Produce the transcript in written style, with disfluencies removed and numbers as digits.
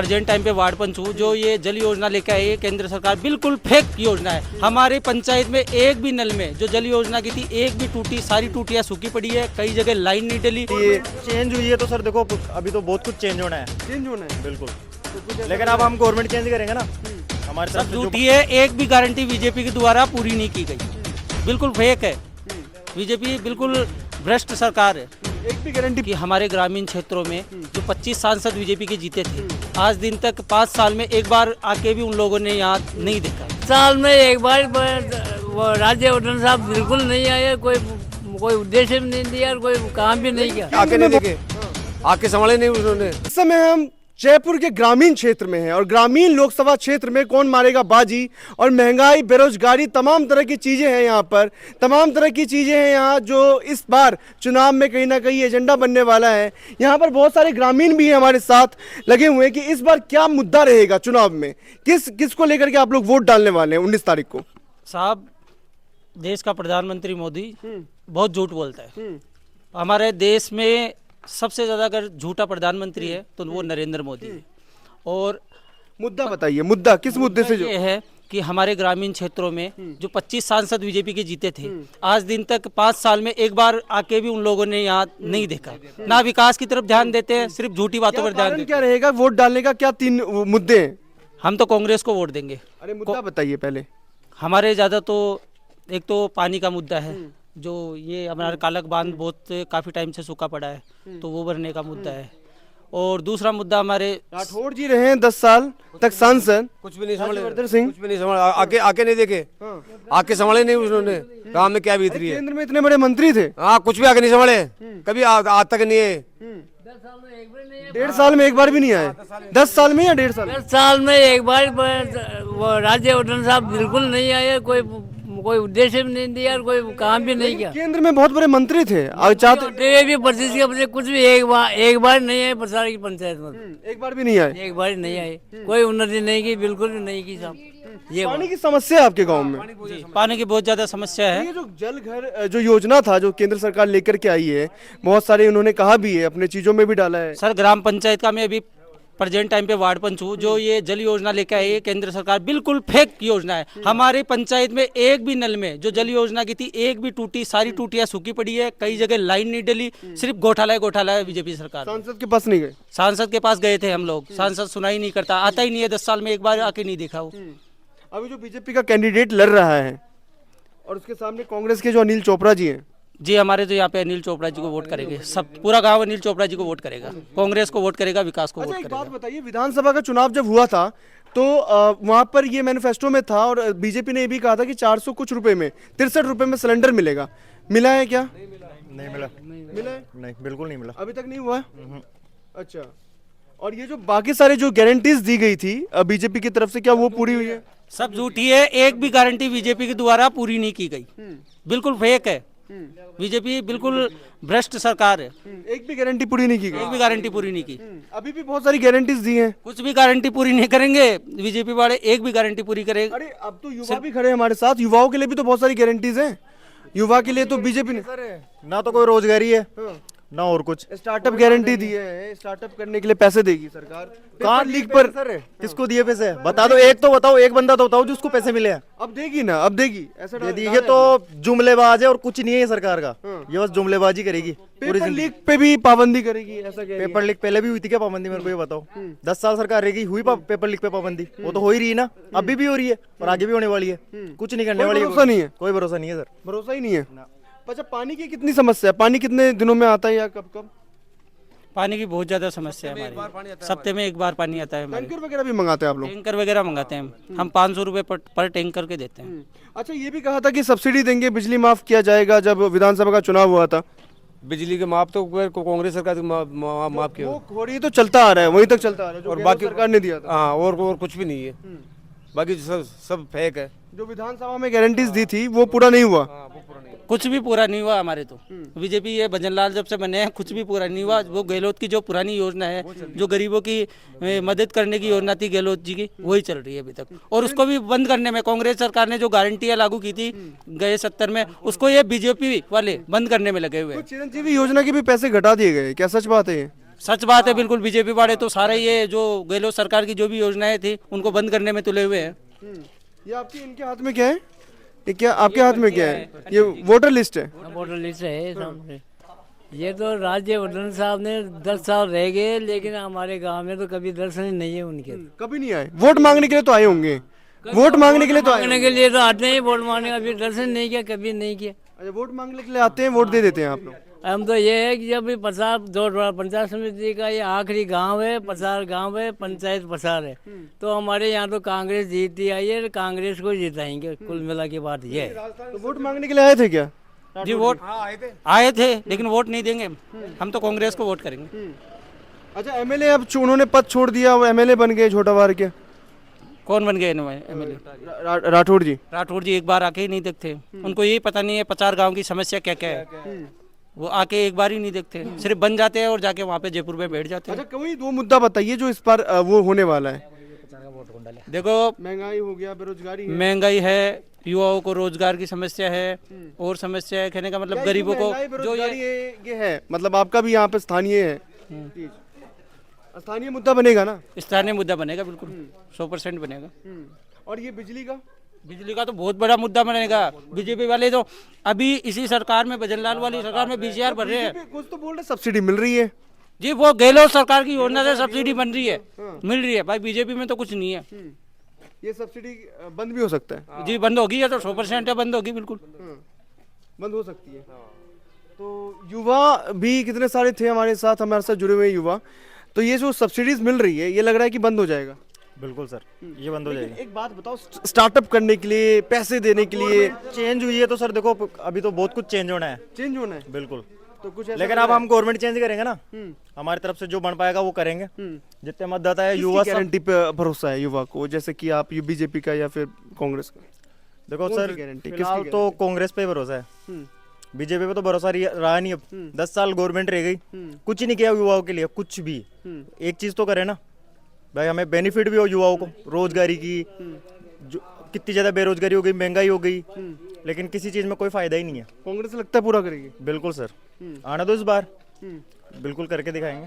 Present time पे ward पंच हूँ। जो ये जल योजना लेके आई है केंद्र सरकार, बिल्कुल फेक योजना है। हमारे पंचायत में एक भी नल में जो जल योजना की थी एक भी टूटी, सारी टूटियां सूखी पड़ी है। कई जगह लाइन नहीं डली। ये चेंज हुई है तो सर देखो अभी तो बहुत कुछ चेंज होना है बिल्कुल। लेकिन अब हम गवर्नमेंट चेंज करेंगे ना, हमारे सब झूठी है। एक भी गारंटी बीजेपी के द्वारा पूरी नहीं की गई, बिल्कुल फेक है। बीजेपी बिल्कुल भ्रष्ट सरकार है। एक भी गारंटी कि हमारे ग्रामीण क्षेत्रों में जो 25 सांसद बीजेपी के जीते थे, आज दिन तक 5 साल में एक बार आके भी उन लोगों ने यहाँ नहीं देखा। साल में एक बार वो राज्यवर्धन साहब बिल्कुल नहीं आए, कोई उद्देश्य भी नहीं दिया और कोई काम भी नहीं किया। आके नहीं देखे, आके संभाले नहीं उन्होंने। इस समय हम जयपुर के ग्रामीण क्षेत्र में हैं और ग्रामीण लोकसभा क्षेत्र में कौन मारेगा बाजी, और महंगाई, बेरोजगारी, तमाम तरह की चीजें हैं यहाँ पर। तमाम तरह की चीजें हैं यहाँ जो इस बार चुनाव में कहीं ना कहीं एजेंडा बनने वाला है। यहाँ पर बहुत सारे ग्रामीण भी हमारे साथ लगे हुए हैं कि इस बार क्या मुद्दा रहेगा चुनाव में, किसको लेकर के आप लोग वोट डालने वाले हैं 19 तारीख को। साहब, देश का प्रधानमंत्री मोदी बहुत झूठ बोलता है। हमारे देश में सबसे ज्यादा अगर झूठा प्रधानमंत्री है तो वो नरेंद्र मोदी है। और मुद्दा बताइए, मुद्दा किस मुद्दे से? जो ये है कि हमारे ग्रामीण क्षेत्रों में जो 25 सांसद बीजेपी के जीते थे, आज दिन तक 5 साल में एक बार आके भी उन लोगों ने यहाँ नहीं देखा। ना विकास की तरफ ध्यान देते हैं, सिर्फ झूठी बातों पर ध्यान देते क्या रहेगा वोट डालने का? क्या 3 मुद्दे हैं? हम तो कांग्रेस को वोट देंगे। अरे मुद्दा बताइए पहले। हमारे ज्यादा तो एक तो पानी का मुद्दा है, जो ये हमारा कालक बांध बहुत काफी टाइम से सूखा पड़ा है, तो वो भरने का मुद्दा है। और दूसरा मुद्दा हमारे राठौड़ जी रहे हैं 10 साल तक सांसद, कुछ भी नहीं संभाले, राज्यवर्धन सिंह कुछ भी नहीं संभाला। आके नहीं देखे, आके संभाले नहीं उन्होंने। काम में क्या बीत रही है? केंद्र में इतने बड़े मंत्री थे, हाँ, कुछ भी आके नहीं संभाले, कभी आज तक नहीं है। 1.5 साल में एक बार भी नहीं आए। 10 साल में या 1.5 साल? 10 साल में एक बार वो राज्यवर्धन साहब बिल्कुल नहीं आए, कोई उद्देश्य भी नहीं दिया और कोई काम भी नहीं किया। केंद्र में बहुत बड़े मंत्री थे, चाहते भी पच्चीस के बच्चे कुछ भी एक बार नहीं आए प्रसार की पंचायत में, एक बार भी नहीं आए। एक बार नहीं आए, कोई उन्नति नहीं की, बिल्कुल भी नहीं की साहब। ये पानी की समस्या है आपके गांव में? पानी की बहुत ज्यादा समस्या है। ये जो जल घर जो योजना था जो केंद्र सरकार लेकर के आई है, बहुत सारे उन्होंने कहा भी है, अपने चीजों में भी डाला है। सर, ग्राम पंचायत का मैं अभी प्रेजेंट टाइम पे वार्ड पंच हूँ। जो ये जल योजना लेके आई है केंद्र सरकार, बिल्कुल फेक योजना है। हमारे पंचायत में एक भी नल में जो जल योजना की थी एक भी टूटी, सारी टूटियां सूखी पड़ी है। कई जगह लाइन नहीं डली, सिर्फ घोटाला है बीजेपी सरकार। सांसद के पास नहीं गए? सांसद के पास गए थे हम लोग, सांसद सुनाई नहीं करता, आता ही नहीं है। 10 साल में एक बार आके नहीं देखा वो। अभी जो बीजेपी का कैंडिडेट लड़ रहा है और उसके सामने कांग्रेस के जो अनिल चोपड़ा जी हैं, जी, हमारे तो यहाँ पे अनिल चोपड़ा जी को वोट करेंगे। सब पूरा गांव अनिल चोपड़ा जी को वोट करेगा, कांग्रेस को वोट करेगा, विकास को वोट एक करेगा। बात बताइए, विधानसभा का चुनाव जब हुआ था तो वहां पर ये मैनिफेस्टो में था और बीजेपी ने ये भी कहा था कि 400 कुछ रुपए में 63 रुपए में सिलेंडर मिलेगा। मिला है क्या? नहीं मिला। मिला है? नहीं, बिल्कुल नहीं मिला। अभी तक नहीं हुआ है? अच्छा, और ये जो बाकी सारे जो गारंटीज दी गई थी बीजेपी की तरफ से, क्या वो पूरी हुई है? सब झूठी है। एक भी गारंटी बीजेपी के द्वारा पूरी नहीं की गई, बिल्कुल फेक है। बीजेपी बिल्कुल भ्रष्ट सरकार है। एक भी गारंटी पूरी नहीं की गई। एक भी गारंटी पूरी नहीं की। अभी भी बहुत सारी गारंटीज दी हैं। कुछ भी गारंटी पूरी नहीं करेंगे बीजेपी वाले, एक भी गारंटी पूरी करेंगे। अरे अब तो युवा भी खड़े हैं हमारे साथ, युवाओं के लिए भी तो बहुत सारी गारंटीज हैं। युवा के लिए तो बीजेपी ने ना तो कोई रोजगारी है ना और कुछ। स्टार्टअप गारंटी दी है, स्टार्टअप करने के लिए पैसे देगी सरकार। कहाँ लीक पर सर किसको दिए पैसे? बता दो, एक तो बताओ, एक बंदा तो बताओ जिसको पैसे मिले हैं। अब देगी ना, अब देगी। ऐसा दे दी। ये तो जुमलेबाज है और कुछ नहीं है ये सरकार का। ये बस जुमलेबाजी करेगी। पेपर लीक पे भी पाबंदी करेगी, ऐसा कह रही है। पेपर लीक पहले भी हुई थी क्या पाबंदी? मेरे को ये बताओ। 10 साल सरकार रहेगी, हुई पेपर लीक पे पाबंदी? वो तो हो ही रही है ना, अभी भी हो रही है और आगे भी होने वाली है। कुछ नहीं करने वाली है। भरोसा नहीं है? कोई भरोसा नहीं है सर, भरोसा ही नहीं है। अच्छा, पानी की कितनी समस्या है? पानी कितने दिनों में आता है या कब कब? पानी की बहुत ज्यादा समस्या है हमारी। हफ्ते में एक बार पानी आता है हमारे। टैंकर वगैरह भी मंगाते हैं आप लोग? टैंकर वगैरह मंगाते हैं हम 500 रुपए पर टैंकर के देते हैं। अच्छा, ये भी कहा था कि सब्सिडी देंगे, बिजली माफ किया जाएगा, जब विधानसभा का चुनाव हुआ था। बिजली के माप तो कांग्रेस सरकार माफ किया, वो घोड़ी तो चलता आ रहा है, वहीं तक चलता आ रहा है जो और बाकी सरकार ने दिया था। हाँ, और कुछ भी नहीं है। बाकी सब फेक है। जो विधानसभा में गारंटीज दी थी वो पूरा नहीं हुआ। कुछ भी पूरा नहीं हुआ हमारे तो। बीजेपी ये भजन लाल जब से बने हैं कुछ भी पूरा नहीं हुआ। वो गहलोत की जो पुरानी योजना है, जो गरीबों की मदद करने की योजना थी गहलोत जी की, वही चल रही है अभी तक। और उसको भी बंद करने में कांग्रेस सरकार ने जो गारंटियां लागू की थी गए 70 में, उसको ये बीजेपी वाले बंद करने में लगे हुए हैं। चिरंजीवी योजना के भी पैसे घटा दिए गए, क्या सच बात है ये? सच बात है बिल्कुल। बीजेपी वाले तो सारे ये जो गहलोत सरकार की जो भी योजनाएं थी उनको बंद करने में तुले हुए हैं। ये आपके इनके हाथ में क्या है? ये क्या आपके हाथ में क्या है? ये वोटर लिस्ट है। वोटर लिस्ट है सामने। ये तो राज्यवर्धन साहब ने 10 साल रह गए, लेकिन हमारे गांव में तो कभी दर्शन ही नहीं है उनके। कभी नहीं आए? वोट मांगने के लिए तो आए होंगे, वोट मांगने के लिए तो आए मांगने के लिए तो आते हैं, वोट मांगने, अभी दर्शन नहीं किया, कभी नहीं किया। अच्छा, वोट मांगने के लिए आते हैं, वोट दे देते हैं आप लोग। हम तो ये है कि जब भी प्रसार पंचायत समिति का ये आखिरी गांव है, प्रसार गांव है, पंचायत प्रसार है, तो हमारे यहाँ तो कांग्रेस जीतती आई है, कांग्रेस को जिताएंगे। कुल मिला की बात ये है। तो वोट मांगने के लिए आए थे क्या? जी वोट आए थे, लेकिन वोट नहीं देंगे हम तो कांग्रेस को वोट करेंगे। अच्छा, एमएलए अब उन्होंने पद छोड़ दिया, वो एमएलए बन गए छोटावार के। कौन बन गए एमएलए? राठौड़ जी। राठौड़ जी एक बार आके ही नहीं देखते, उनको यही पता नहीं है पचार गांव की समस्या क्या क्या है। वो आके एक बार ही नहीं देखते, सिर्फ बन जाते हैं और जाके वहाँ पे जयपुर में बैठ जाते हैं। अच्छा, कोई दो मुद्दा बताइए जो इस बार वो होने वाला है। देखो, महंगाई हो गया, बेरोजगारी है। महंगाई है, युवाओं को रोजगार की समस्या है, और समस्या है कहने का मतलब गरीबों को जो बेरोजगारी ये है, मतलब आपका भी यहाँ पे स्थानीय है चीज। स्थानीय मुद्दा बनेगा ना? स्थानीय मुद्दा बनेगा, बिल्कुल 100% बनेगा। और ये बिजली का? बिजली का तो बहुत बड़ा मुद्दा बनेगा। बीजेपी वाले तो अभी इसी सरकार में, भजनलाल वाली सरकार में 20,000 भर रहे हैं। कुछ तो बोल रहे सब्सिडी मिल रही है। जी वो गहलोत सरकार की योजना से सब्सिडी बन रही है, मिल रही है भाई। बीजेपी में तो कुछ नहीं है। ये सब्सिडी बंद भी हो सकता है। जी बंद होगी, या तो 100% है, बंद होगी बिल्कुल। बंद हो सकती है। तो युवा भी कितने सारे थे हमारे साथ जुड़े हुए युवा। तो ये जो सब्सिडीज मिल रही है, ये लग रहा है कि बंद हो जाएगा। बिल्कुल सर, ये बंद हो जाएगी। एक बात बताओ, स्टार्टअप करने के लिए, पैसे देने के लिए चेंज हुई है तो सर देखो, अभी तो बहुत कुछ चेंज होना है। चेंज होना है बिल्कुल। तो कुछ लेकिन अब हम गवर्नमेंट चेंज करेंगे ना, हमारी तरफ से जो बन पाएगा वो करेंगे। जितने मतदाता है युवा, गारंटी पे भरोसा है युवा को, जैसे कि आप बीजेपी का या फिर कांग्रेस का? देखो कौन सर, सी गारंटी? फिलहाल किसकी तो कांग्रेस पे भरोसा है, बीजेपी पे तो भरोसा रहा नहीं। अब 10 साल गवर्नमेंट रह गई, कुछ ही नहीं किया युवाओं के लिए, कुछ भी। एक चीज तो करे ना भाई, हमें बेनिफिट भी हो युवाओं को, रोजगारी की। जो कितनी ज्यादा बेरोजगारी हो गई, महंगाई हो गई, लेकिन किसी चीज में कोई फायदा ही नहीं है। कांग्रेस लगता है पूरा करेगी? बिल्कुल सर, आना दो इस बार, बिल्कुल करके दिखाएंगे।